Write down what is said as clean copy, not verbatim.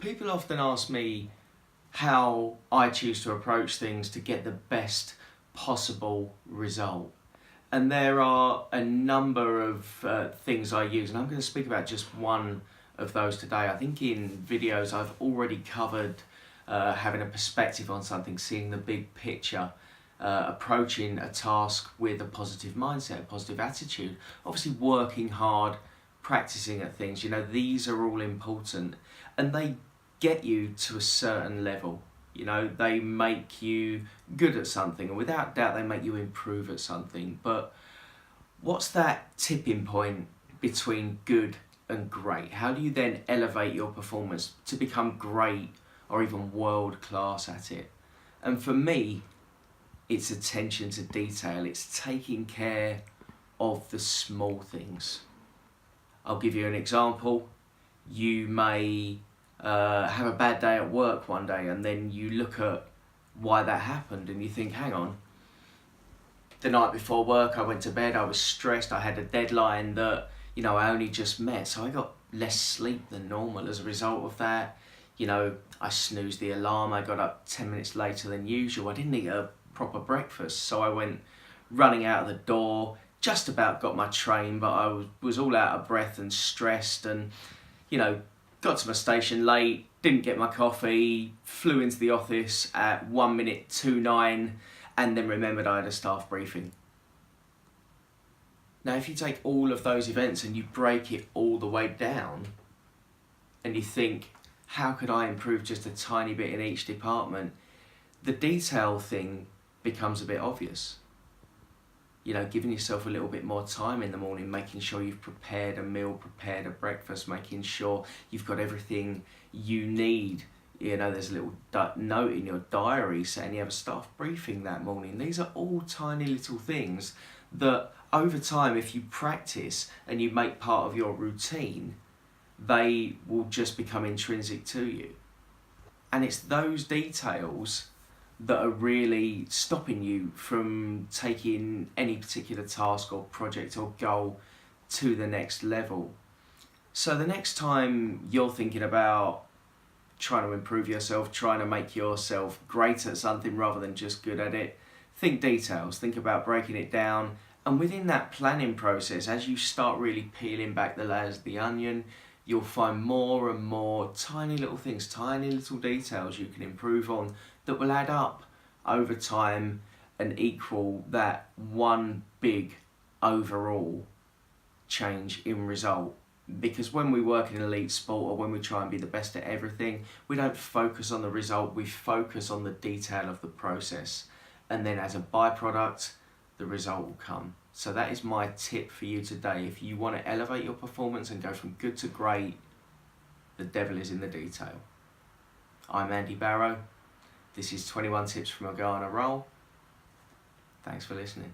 People often ask me how I choose to approach things to get the best possible result. And there are a number of things I use, and I'm going to speak about just one of those today. I think in videos I've already covered having a perspective on something, seeing the big picture, approaching a task with a positive mindset, a positive attitude, obviously working hard, practicing at things. You know, these are all important, and they get you to a certain level. You know, they make you good at something, and without doubt they make you improve at something. But what's that tipping point between good and great? How do you then elevate your performance to become great or even world class at it? And for me, it's attention to detail. It's taking care of the small things. I'll give you an example. You may have a bad day at work one day, and then you look at why that happened and you think, hang on, the night before work I went to bed, I was stressed, I had a deadline that, you know, I only just met, so I got less sleep than normal as a result of that. You know, I snoozed the alarm, I got up 10 minutes later than usual, I didn't eat a proper breakfast, so I went running out of the door, just about got my train, but I was all out of breath and stressed, and, you know, got to my station late, didn't get my coffee, flew into the office at 1 minute to 9, and then remembered I had a staff briefing. Now, if you take all of those events and you break it all the way down, and you think, how could I improve just a tiny bit in each department? The detail thing becomes a bit obvious. You know, giving yourself a little bit more time in the morning, making sure you've prepared a meal, prepared a breakfast, making sure you've got everything you need. You know, there's a little note in your diary saying you have a staff briefing that morning. These are all tiny little things that over time, if you practice and you make part of your routine, they will just become intrinsic to you. And it's those details that are really stopping you from taking any particular task or project or goal to the next level. So the next time you're thinking about trying to improve yourself, trying to make yourself great at something rather than just good at it, think details, think about breaking it down. And within that planning process, as you start really peeling back the layers of the onion, you'll find more and more tiny little things, tiny little details you can improve on that will add up over time and equal that one big overall change in result. Because when we work in elite sport, or when we try and be the best at everything, we don't focus on the result, we focus on the detail of the process. And then as a byproduct, the result will come. So that is my tip for you today. If you want to elevate your performance and go from good to great, the devil is in the detail. I'm Andy Barrow. This is 21 Tips from a Guy on a Roll. Thanks for listening.